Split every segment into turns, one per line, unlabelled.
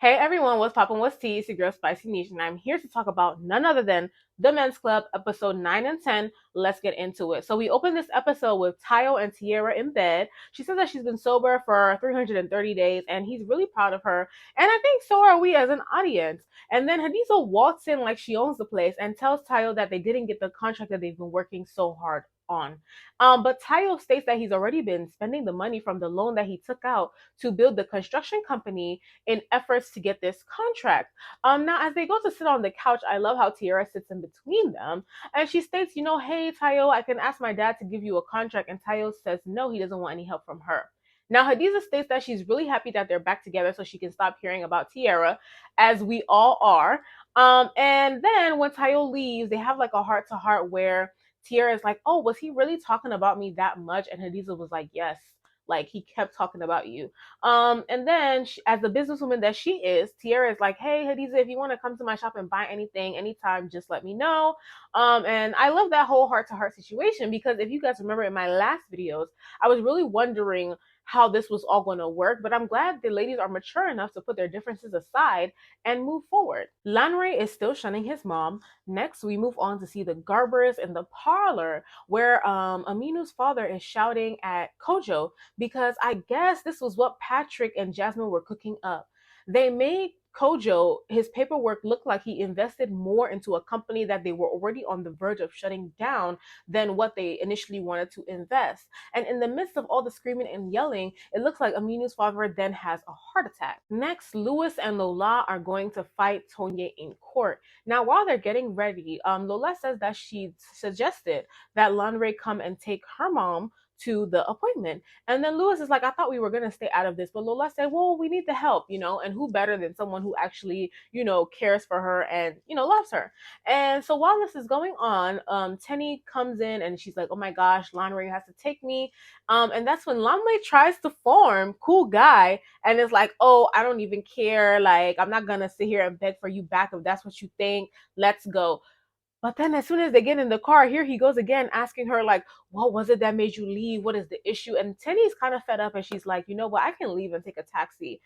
Hey everyone, what's poppin'? What's tea? It's your girl Spicy Niche, and I'm here to talk about none other than The Men's Club, episode 9 and 10. Let's get into it. So we open this episode with Tayo and Tierra in bed. She says that she's been sober for 330 days, and he's really proud of her. And I think so are we as an audience. And then Hadiza walks in like she owns the place and tells Tayo that they didn't get the contract that they've been working so hard on. But Tayo states that he's already been spending the money from the loan that he took out to build the construction company in efforts to get this contract. Now, as they go to sit on the couch, I love how Tiara sits in between them, and she states, hey, Tayo, I can ask my dad to give you a contract, and Tayo says no, he doesn't want any help from her. Now, Hadiza states that she's really happy that they're back together so she can stop hearing about Tiara, as we all are. And then when Tayo leaves, they have like a heart to heart where Tiara is like, oh, was he really talking about me that much? And Hadiza was like, yes, like he kept talking about you. And then as the businesswoman that she is, Tiara is like, hey, Hadiza, if you want to come to my shop and buy anything anytime, just let me know. And I love that whole heart to heart situation because if you guys remember in my last videos, I was really wondering how this was all going to work, but I'm glad the ladies are mature enough to put their differences aside and move forward. Lanre is still shunning his mom. Next, we move on to see the Garbers in the parlor where Aminu's father is shouting at Kojo because I guess this was what Patrick and Jasmine were cooking up. They made Kojo, his paperwork looked like he invested more into a company that they were already on the verge of shutting down than what they initially wanted to invest. And in the midst of all the screaming and yelling, it looks like Aminu's father then has a heart attack. Next, Lewis and Lola are going to fight Tonye in court. Now, while they're getting ready, Lola says that she suggested that Lanre come and take her mom to the appointment. And then Lewis is like, I thought we were going to stay out of this. But Lola said, well, we need the help, and who better than someone who actually, cares for her and, loves her. And so while this is going on, Tenny comes in and she's like, oh my gosh, Lanre has to take me. And that's when Lanre tries to form cool guy and is like, oh, I don't even care. Like, I'm not going to sit here and beg for you back if that's what you think. Let's go. But then as soon as they get in the car, here he goes again asking her, like, what was it that made you leave? What is the issue? And Tenny's kind of fed up and she's like, you know what? I can leave and take a taxi.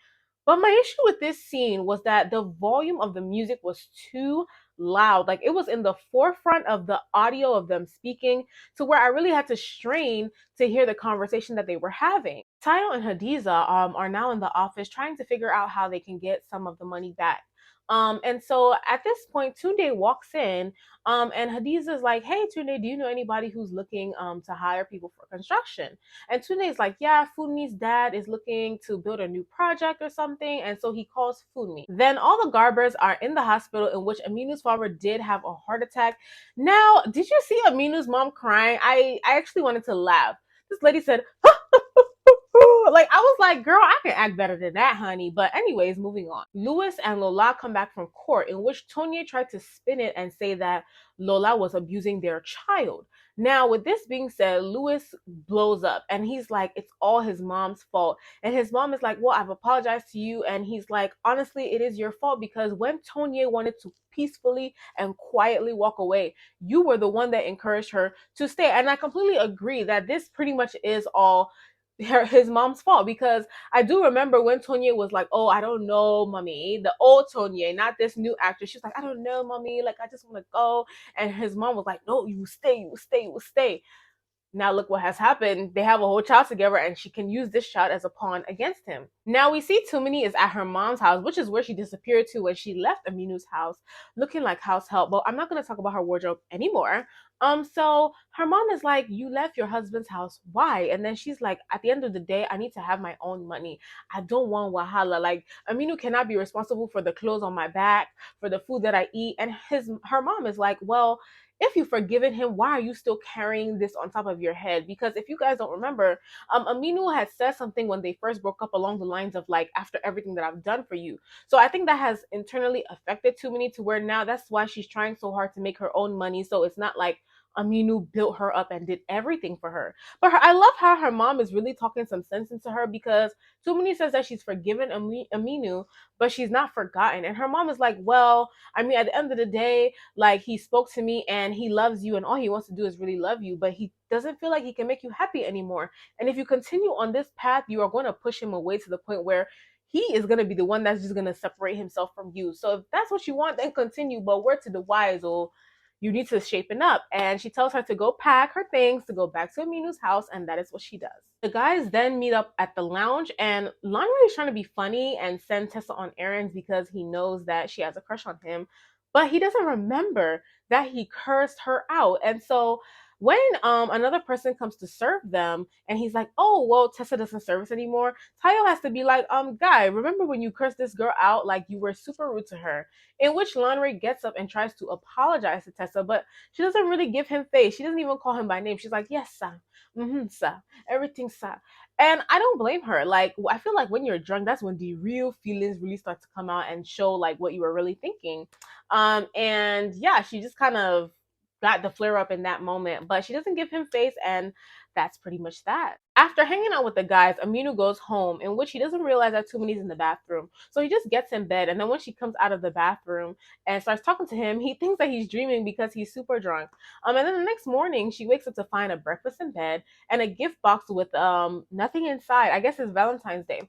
But my issue with this scene was that the volume of the music was too loud. Like it was in the forefront of the audio of them speaking to where I really had to strain to hear the conversation that they were having. Tayo and Hadiza are now in the office trying to figure out how they can get some of the money back. And so at this point, Tunde walks in, and Hadiza is like, "Hey, Tunde, do you know anybody who's looking to hire people for construction?" And Tunde is like, "Yeah, Funmi's dad is looking to build a new project or something," and so he calls Funmi. Then all the Garbers are in the hospital, in which Aminu's father did have a heart attack. Now, did you see Aminu's mom crying? I actually wanted to laugh. This lady said, like I was like, girl, I can act better than that, honey. But anyways, moving on. Lewis and Lola come back from court in which Tonye tried to spin it and say that Lola was abusing their child. Now, with this being said, Lewis blows up and he's like, it's all his mom's fault. And his mom is like, well, I've apologized to you. And he's like, honestly, it is your fault because when Tonye wanted to peacefully and quietly walk away, you were the one that encouraged her to stay. And I completely agree that this pretty much is all his mom's fault because I do remember when Tonye was like, oh, I don't know, mommy, the old Tonye, not this new actress. She was like, I don't know, mommy, like I just want to go. And his mom was like, no, you will stay, you will stay, you will stay. Now look what has happened. They have a whole child together and she can use this child as a pawn against him. Now we see Tumini is at her mom's house, which is where she disappeared to when she left Aminu's house, looking like house help. But I'm not going to talk about her wardrobe anymore. So her mom is like, you left your husband's house. Why? And then she's like, at the end of the day, I need to have my own money. I don't want wahala. Like Aminu cannot be responsible for the clothes on my back, for the food that I eat. And her mom is like, well, if you've forgiven him, why are you still carrying this on top of your head? Because if you guys don't remember, Aminu had said something when they first broke up along the lines of like, after everything that I've done for you. So I think that has internally affected Tumini to where now that's why she's trying so hard to make her own money. So it's not like Aminu built her up and did everything for her. But I love how her mom is really talking some sense into her because Tumini says that she's forgiven Aminu, but she's not forgotten. And her mom is like, well, I mean, at the end of the day, like he spoke to me and he loves you and all he wants to do is really love you, but he doesn't feel like he can make you happy anymore. And if you continue on this path, you are going to push him away to the point where he is gonna be the one that's just gonna separate himself from you. So if that's what you want, then continue. But word to the wise, or you need to shapen up. And she tells her to go pack her things to go back to Aminu's house, and that is what she does. The guys then meet up at the lounge, and Lonray is trying to be funny and send Tessa on errands because he knows that she has a crush on him, but he doesn't remember that he cursed her out. And so when another person comes to serve them and he's like, oh well, Tessa doesn't serve us anymore, Tayo has to be like, guy, remember when you cursed this girl out? Like, you were super rude to her. In which Lonray gets up and tries to apologize to Tessa, but she doesn't really give him face. She doesn't even call him by name. She's like, yes sir, sir, everything sir. And I don't blame her. Like, I feel like when you're drunk, that's when the real feelings really start to come out and show like what you were really thinking. And yeah, she just kind of got the flare up in that moment, but she doesn't give him face, and that's pretty much that. After hanging out with the guys, Aminu goes home, in which he doesn't realize that Tumini's in the bathroom. So he just gets in bed, and then when she comes out of the bathroom and starts talking to him, he thinks that he's dreaming because he's super drunk. And then the next morning, she wakes up to find a breakfast in bed and a gift box with nothing inside. I guess it's Valentine's Day.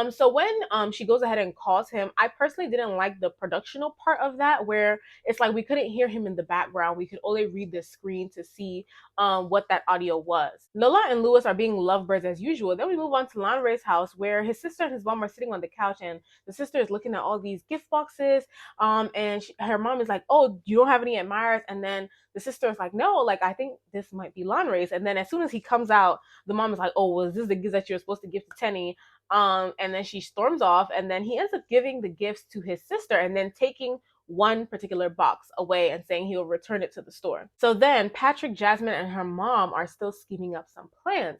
So when she goes ahead and calls him, I personally didn't like the productional part of that, where it's like we couldn't hear him in the background. We could only read the screen to see what that audio was. Lola and Lewis are being lovebirds as usual. Then we move on to Lanre's house, where his sister and his mom are sitting on the couch, and the sister is looking at all these gift boxes. And her mom is like, "Oh, you don't have any admirers?" And then the sister is like, "No, like I think this might be Lanre's." And then as soon as he comes out, the mom is like, "Oh, well, is this the gift that you're supposed to give to Tenny?" And then she storms off, and then he ends up giving the gifts to his sister and then taking one particular box away and saying he'll return it to the store. So then Patrick, Jasmine, and her mom are still scheming up some plans.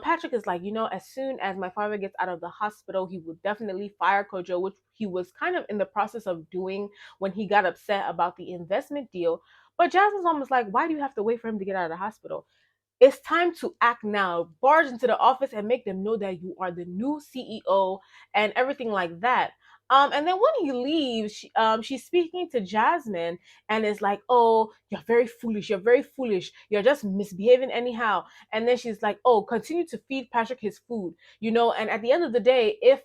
Patrick is like, as soon as my father gets out of the hospital, he will definitely fire Kojo, which he was kind of in the process of doing when he got upset about the investment deal. But Jasmine's mom was like, why do you have to wait for him to get out of the hospital? It's time to act now. Barge into the office and make them know that you are the new CEO and everything like that. And then when he leaves, she's speaking to Jasmine and is like, "Oh, you're very foolish. You're very foolish. You're just misbehaving anyhow." And then she's like, "Oh, continue to feed Patrick his food, And at the end of the day, if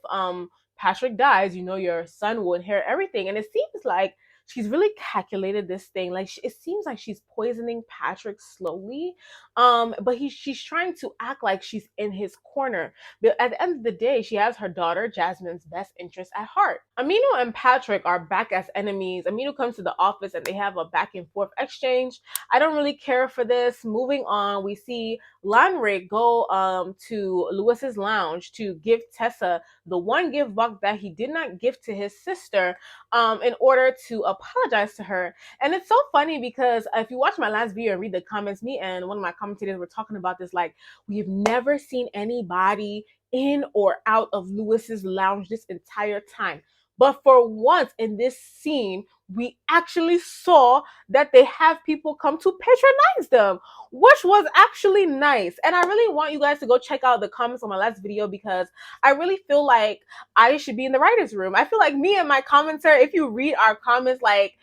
Patrick dies, your son will inherit everything." And it seems like she's really calculated this thing. Like it seems like she's poisoning Patrick slowly, but she's trying to act like she's in his corner. But at the end of the day, she has her daughter Jasmine's best interest at heart. Aminu and Patrick are back as enemies. Aminu comes to the office and they have a back and forth exchange. I don't really care for this. Moving on, we see Lanrick go to Lewis's lounge to give Tessa the one gift box that he did not give to his sister, in order to apologize to her. And it's so funny because if you watch my last video and read the comments, me and one of my commentators were talking about this, like, we've never seen anybody in or out of Lewis's lounge this entire time. But for once in this scene, we actually saw that they have people come to patronize them, which was actually nice. And I really want you guys to go check out the comments on my last video, because I really feel like I should be in the writer's room. I feel like me and my commenter, if you read our comments, like,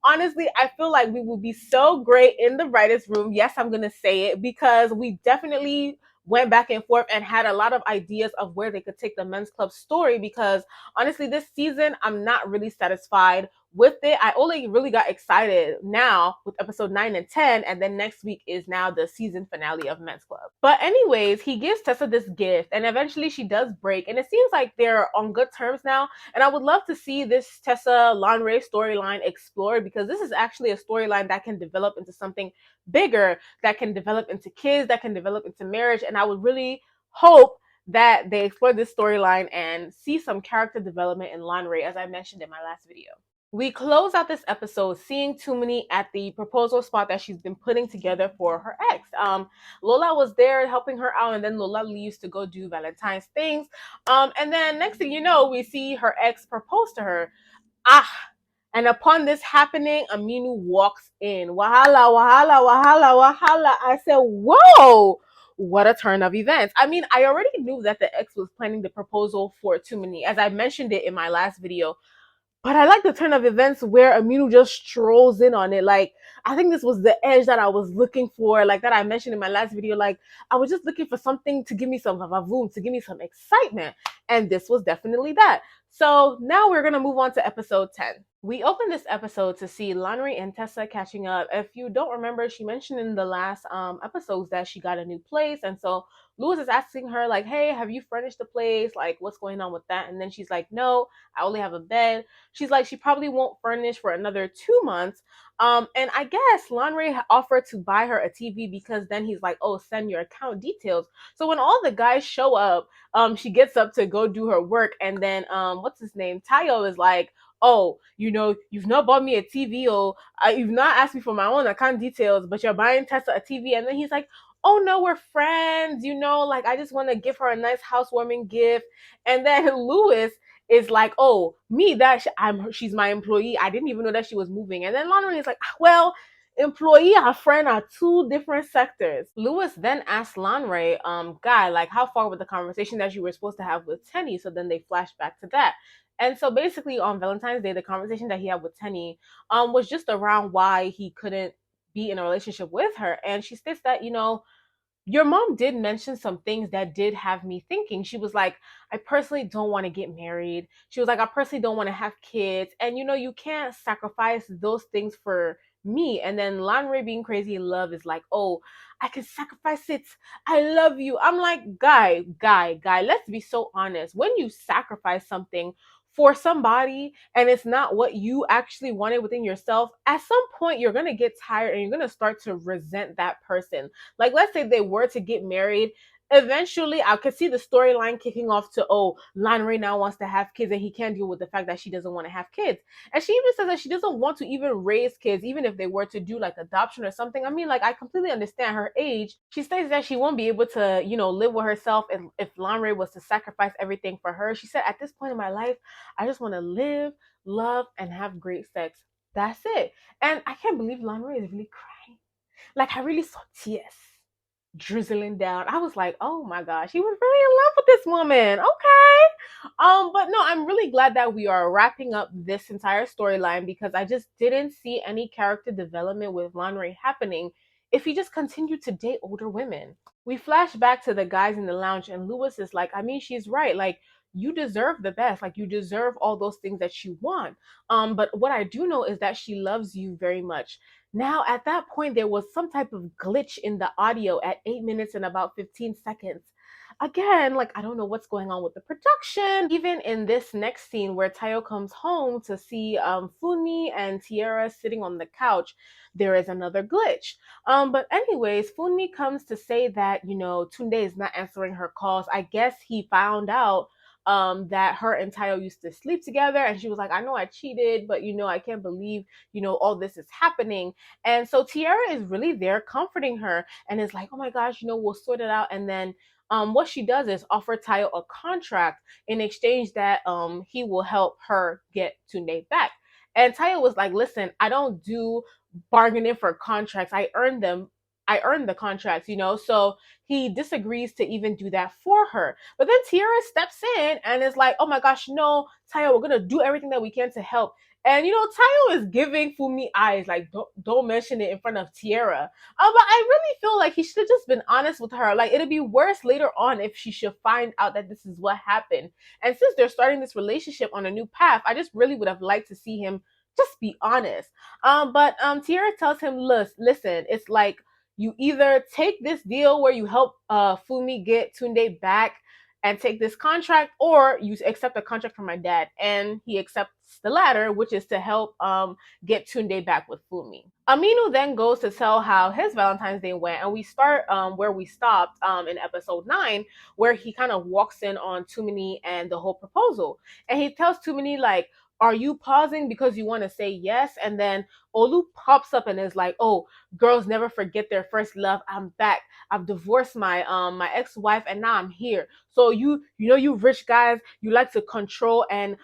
honestly, I feel like we will be so great in the writer's room. Yes, I'm going to say it, because we definitely went back and forth and had a lot of ideas of where they could take the men's club story, because honestly, this season, I'm not really satisfied with it. I only really got excited now with episode 9 and 10, and then next week is now the season finale of Men's Club. But anyways, he gives Tessa this gift, and eventually she does break, and it seems like they're on good terms now. And I would love to see this Tessa Lanre storyline explored, because this is actually a storyline that can develop into something bigger, that can develop into kids, that can develop into marriage. And I would really hope that they explore this storyline and see some character development in Lanre, as I mentioned in my last video. We close out this episode seeing Tumini at the proposal spot that she's been putting together for her ex. Lola was there helping her out, and then Lola leaves to go do Valentine's things. And then next thing you know, we see her ex propose to her. And upon this happening, Aminu walks in. Wahala, wahala, wahala, wahala. I said, whoa, what a turn of events. I mean, I already knew that the ex was planning the proposal for Tumini, as I mentioned it in my last video. But I like the turn of events where Aminu just strolls in on it. Like, I think this was the edge that I was looking for, like that I mentioned in my last video. Like, I was just looking for something to give me some vavoom, to give me some excitement. And this was definitely that. So now we're going to move on to episode 10. We opened this episode to see Lanri and Tessa catching up. If you don't remember, she mentioned in the last episodes that she got a new place. And so Lewis is asking her, like, hey, have you furnished the place? Like, what's going on with that? And then she's like, no, I only have a bed. She's like, she probably won't furnish for another 2 months. And I guess Lanre offered to buy her a TV because then he's like, oh, send your account details. So when all the guys show up, she gets up to go do her work. And then, what's his name? Tayo is like, oh, you've not bought me a TV, or you've not asked me for my own account details, but you're buying Tessa a TV. And then he's like, oh no, we're friends, like I just want to give her a nice housewarming gift. And then Lewis is like, oh, me, she's my employee. I didn't even know that she was moving. And then Lauren is like, well, employee and friend are two different sectors. Lewis then asked Lanre, guy, like, how far with the conversation that you were supposed to have with Tenny? So then they flash back to that. And so basically on Valentine's Day, the conversation that he had with Tenny was just around why he couldn't be in a relationship with her. And she states that, your mom did mention some things that did have me thinking. She was like, I personally don't want to get married. She was like, I personally don't want to have kids. And you can't sacrifice those things for me. And then Lanre being crazy in love is like, oh, I can sacrifice it. I love you. I'm like, guy, let's be so honest. When you sacrifice something for somebody and it's not what you actually wanted within yourself, at some point you're going to get tired and you're going to start to resent that person. Like, let's say they were to get married. Eventually, I could see the storyline kicking off to, oh, Lanre now wants to have kids and he can't deal with the fact that she doesn't want to have kids. And she even says that she doesn't want to even raise kids, even if they were to do like adoption or something. I mean, like, I completely understand her age. She states that she won't be able to, live with herself if Lanre was to sacrifice everything for her. She said, at this point in my life, I just want to live, love, and have great sex. That's it. And I can't believe Lanre is really crying. Like, I really saw tears drizzling down. I was like, oh my gosh, he was really in love with this woman. Okay. But no, I'm really glad that we are wrapping up this entire storyline because I just didn't see any character development with Lanre happening if he just continued to date older women. We flash back to the guys in the lounge and Lewis is like, I mean, she's right. Like, you deserve the best. Like, you deserve all those things that you want. But what I do know is that she loves you very much. Now, at that point, there was some type of glitch in the audio at 8 minutes and about 15 seconds. Again, like, I don't know what's going on with the production. Even in this next scene where Tayo comes home to see Funmi and Tiara sitting on the couch, there is another glitch. But anyways, Funmi comes to say that, Tunde is not answering her calls. I guess he found out that her and Tayo used to sleep together, and she was like, I know I cheated, but I can't believe all this is happening. And so Tiara is really there comforting her and is like, oh my gosh, we'll sort it out. And then what she does is offer Tayo a contract in exchange that he will help her get Tunde back. And Tayo was like, listen, I don't do bargaining for contracts. I earned them. I earned the contracts, so he disagrees to even do that for her. But then Tiara steps in and is like, oh my gosh, no, Tayo, we're going to do everything that we can to help. And Tayo is giving Funmi eyes, like, don't mention it in front of Tiara. But I really feel like he should have just been honest with her. Like, it'd be worse later on if she should find out that this is what happened. And since they're starting this relationship on a new path, I just really would have liked to see him just be honest. But Tiara tells him, listen, it's like, you either take this deal where you help Funmi get Tunde back and take this contract, or you accept a contract from my dad. And he accepts the latter, which is to help get Tunde back with Funmi. Aminu then goes to tell how his Valentine's Day went, and we start where we stopped in episode 9, where he kind of walks in on Tumini and the whole proposal. And he tells Tumini, like, are you pausing because you want to say yes? And then Olu pops up and is like, oh, girls never forget their first love. I'm back. I've divorced my my ex-wife and now I'm here. So you rich guys, you like to control and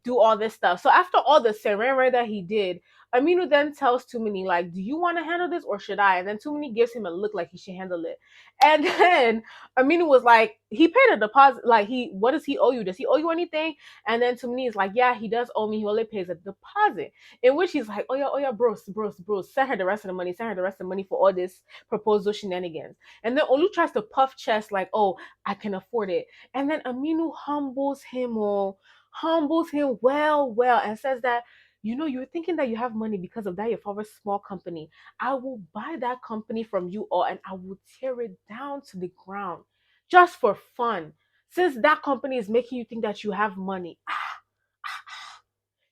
do all this stuff. So after all the serene that he did, Aminu then tells Tumini, like, do you want to handle this or should I? And then Tumini gives him a look like he should handle it. And then Aminu was like, he paid a deposit. Like, what does he owe you? Does he owe you anything? And then Tumini is like, yeah, he does owe me. He only pays a deposit. In which he's like, oh yeah, bros, send her the rest of the money. Send her the rest of the money for all this proposal shenanigans. And then Olu tries to puff chest like, oh, I can afford it. And then Aminu humbles him well, and says that, you're thinking that you have money because of that your father's small company. I will buy that company from you all and I will tear it down to the ground just for fun. Since that company is making you think that you have money.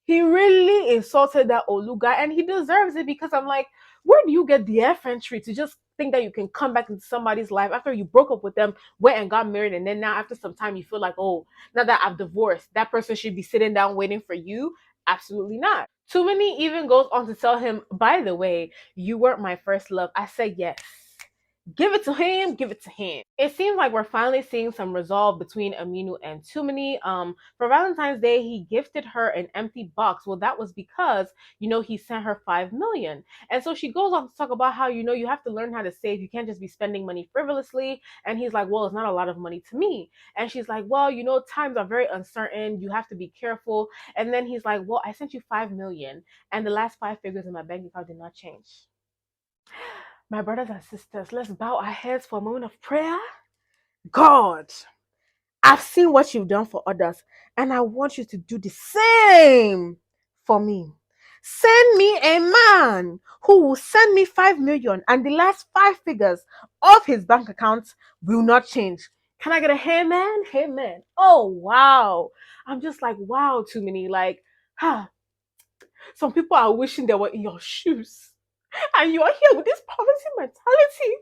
He really insulted that Olu guy, and he deserves it because I'm like, where do you get the effrontery to just think that you can come back into somebody's life after you broke up with them, went and got married, and then now after some time you feel like, oh, now that I've divorced, that person should be sitting down waiting for you? Absolutely not. Too many even goes on to tell him, by the way, you weren't my first love. I said yes. Give it to him, give it to him. It seems like we're finally seeing some resolve between Aminu and Tumini. For Valentine's Day, he gifted her an empty box. Well, that was because, he sent her 5 million. And so she goes on to talk about how, you have to learn how to save. You can't just be spending money frivolously. And he's like, well, it's not a lot of money to me. And she's like, well, times are very uncertain. You have to be careful. And then he's like, well, I sent you 5 million, and the last five figures in my bank account did not change. My brothers and sisters, let's bow our heads for a moment of prayer. God, I've seen what you've done for others, and I want you to do the same for me. Send me a man who will send me 5 million, and the last five figures of his bank account will not change. Can I get a hey man? Hey man. Oh wow. I'm just like, wow, too many. Like, some people are wishing they were in your shoes. And you are here with this poverty mentality.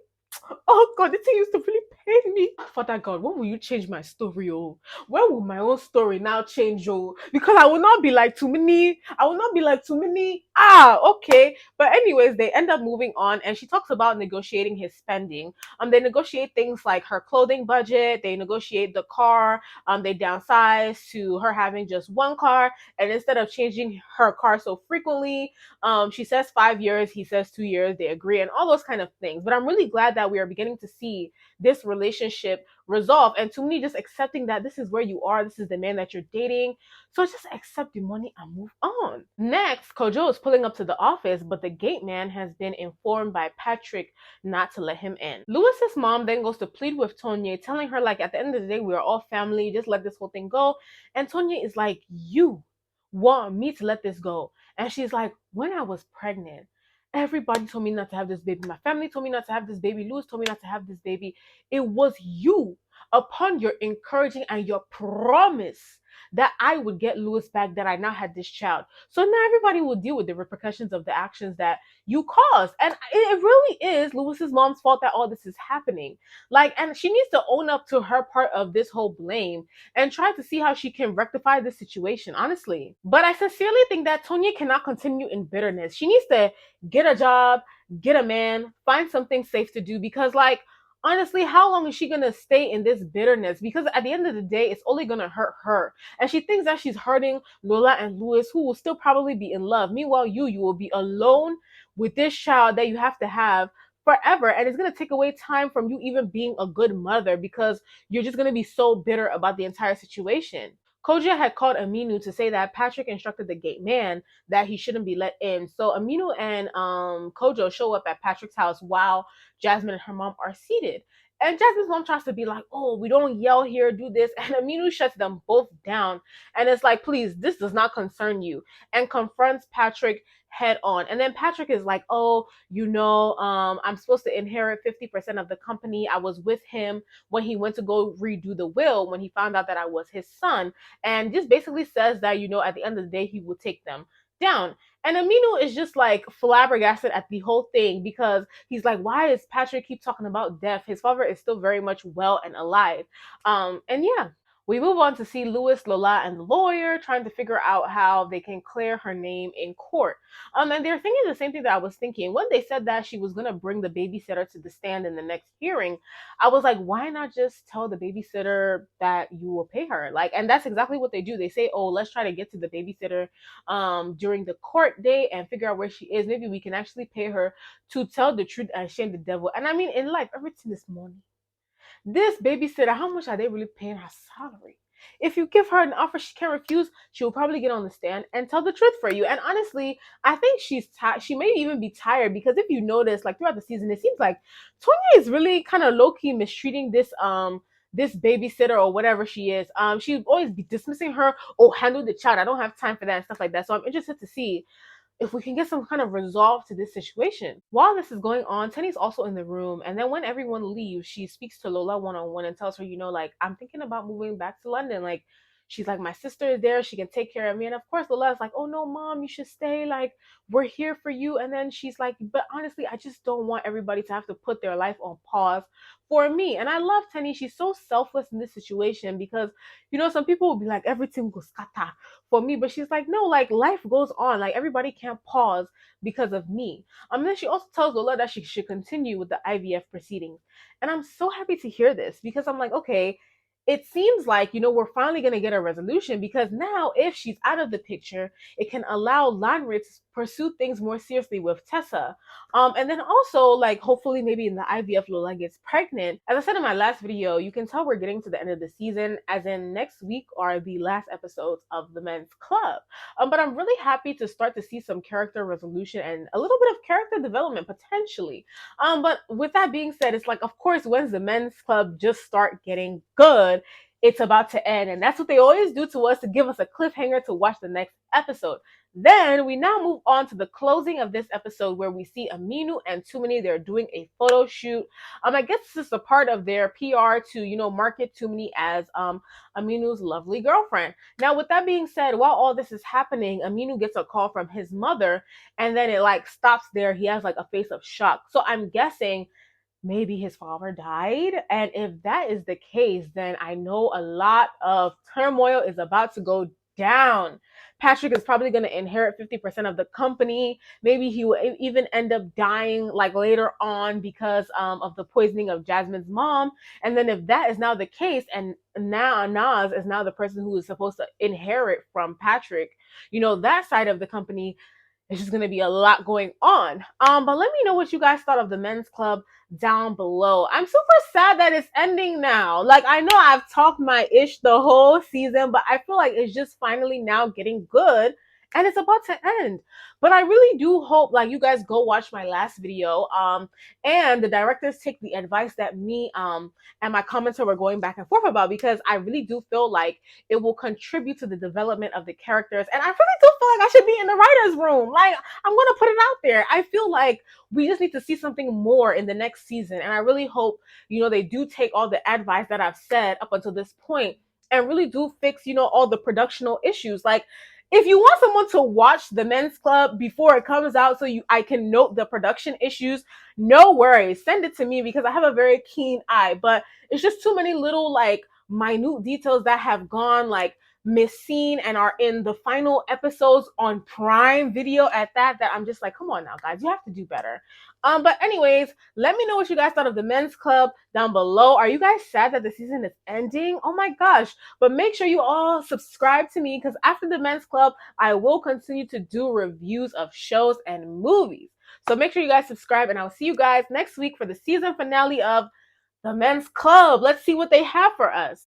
Oh God, this thing used to really pain me. Father God, when will you change my story? Oh, when will my own story now change? Oh, because I will not be like too many. I will not be like too many. Okay. But anyways, they end up moving on, and she talks about negotiating his spending. They negotiate things like her clothing budget. They negotiate the car. They downsize to her having just one car, and instead of changing her car so frequently, she says 5 years, he says 2 years, they agree, and all those kind of things. But I'm really glad that we are beginning to see this relationship resolve, and to me, just accepting that this is where you are, this is the man that you're dating. So just accept the money and move on. Next, Kojo is pulling up to the office, but the gate man has been informed by Patrick not to let him in. Lewis's mom then goes to plead with Tonya, telling her, like, at the end of the day, we are all family, just let this whole thing go. And Tonya is like, you want me to let this go? And she's like, when I was pregnant, everybody told me not to have this baby. My family told me not to have this baby. Louis told me not to have this baby. It was you, upon your encouraging and your promise that I would get Louis back, that I now had this child. So now everybody will deal with the repercussions of the actions that you caused. And it really is Louis's mom's fault that all this is happening. Like, and she needs to own up to her part of this whole blame and try to see how she can rectify the situation, honestly. But I sincerely think that Tonya cannot continue in bitterness. She needs to get a job, get a man, find something safe to do, because, like, honestly, how long is she gonna stay in this bitterness? Because at the end of the day, it's only gonna hurt her. And she thinks that she's hurting Lola and Louis, who will still probably be in love. Meanwhile, you will be alone with this child that you have to have forever, and it's going to take away time from you even being a good mother, because you're just going to be so bitter about the entire situation. Koja had called Aminu to say that Patrick instructed the gate man that he shouldn't be let in. So Aminu and Kojo show up at Patrick's house while Jasmine and her mom are seated. And Jasmine's mom tries to be like, oh, we don't yell here, do this. And Aminu shuts them both down. And it's like, please, this does not concern you. And confronts Patrick head on. And then Patrick is like, oh, I'm supposed to inherit 50% of the company. I was with him when he went to go redo the will, when he found out that I was his son. And just basically says that, at the end of the day, he will take them down. And Aminu is just like flabbergasted at the whole thing, because he's like, why does Patrick keep talking about death? His father is still very much well and alive. And yeah. We move on to see Louis, Lola, and the lawyer trying to figure out how they can clear her name in court. And they're thinking the same thing that I was thinking. When they said that she was gonna bring the babysitter to the stand in the next hearing, I was like, why not just tell the babysitter that you will pay her? Like, and that's exactly what they do. They say, oh, let's try to get to the babysitter during the court date and figure out where she is. Maybe we can actually pay her to tell the truth and shame the devil. And I mean, in life, everything is money. This babysitter, how much are they really paying her salary? If you give her an offer she can't refuse, she will probably get on the stand and tell the truth for you. And honestly, I think she's tired. She may even be tired because if you notice, like throughout the season, it seems like Tonya is really kind of low key mistreating this babysitter or whatever she is. She always be dismissing her. Oh, handle the child. I don't have time for that and stuff like that. So I'm interested to see if we can get some kind of resolve to this situation. While this is going on, Tenny's also in the room, and then when everyone leaves, she speaks to Lola one on one and tells her, like, I'm thinking about moving back to London. Like, she's like, my sister is there, she can take care of me. And of course, Lola's like, oh no, mom, you should stay. Like, we're here for you. And then she's like, but honestly, I just don't want everybody to have to put their life on pause for me. And I love Tenny. She's so selfless in this situation because, some people will be like, everything goes scatter for me, but she's like, no, like life goes on, like everybody can't pause because of me. Then she also tells Lola that she should continue with the IVF proceedings, and I'm so happy to hear this because I'm like, okay, it seems like we're finally going to get a resolution, because now if she's out of the picture, it can allow Lanrid to pursue things more seriously with Tessa. And then also, like, hopefully maybe in the IVF Lola gets pregnant. As I said in my last video, you can tell we're getting to the end of the season, as in next week are the last episodes of The Men's Club. But I'm really happy to start to see some character resolution and a little bit of character development potentially. But with that being said, it's like, of course, once The Men's Club just start getting good, it's about to end. And that's what they always do to us, to give us a cliffhanger to watch the next episode. Then we now move on to the closing of this episode, where we see Aminu and Tumini. They're doing a photo shoot. I guess this is a part of their PR to, market Tumini as Aminu's lovely girlfriend. Now, with that being said, while all this is happening, Aminu gets a call from his mother, and then it like stops there. He has like a face of shock. So I'm guessing maybe his father died. And if that is the case, then I know a lot of turmoil is about to go down. Patrick is probably going to inherit 50% of the company. Maybe he will even end up dying like later on because of the poisoning of Jasmine's mom. And then if that is now the case, and now Naz is now the person who is supposed to inherit from Patrick, that side of the company, it's just going to be a lot going on. But let me know what you guys thought of The Men's Club down below. I'm super sad that it's ending now. Like, I know I've talked my ish the whole season, but I feel like it's just finally now getting good and it's about to end. But I really do hope like you guys go watch my last video and the directors take the advice that me and my commenter were going back and forth about, because I really do feel like it will contribute to the development of the characters. And I really do feel like I should be in the writer's room. Like, I'm going to put it out there. I feel like we just need to see something more in the next season. And I really hope, they do take all the advice that I've said up until this point and really do fix, all the productional issues. Like, if you want someone to watch The Men's Club before it comes out so I can note the production issues, no worries. Send it to me because I have a very keen eye. But it's just too many little like minute details that have gone like missing and are in the final episodes on Prime Video at that I'm just like, come on now, guys, you have to do better. But anyways, let me know what you guys thought of The Men's Club down below. Are you guys sad that the season is ending? Oh my gosh. But make sure you all subscribe to me, because after The Men's Club, I will continue to do reviews of shows and movies. So make sure you guys subscribe, and I'll see you guys next week for the season finale of The Men's Club. Let's see what they have for us.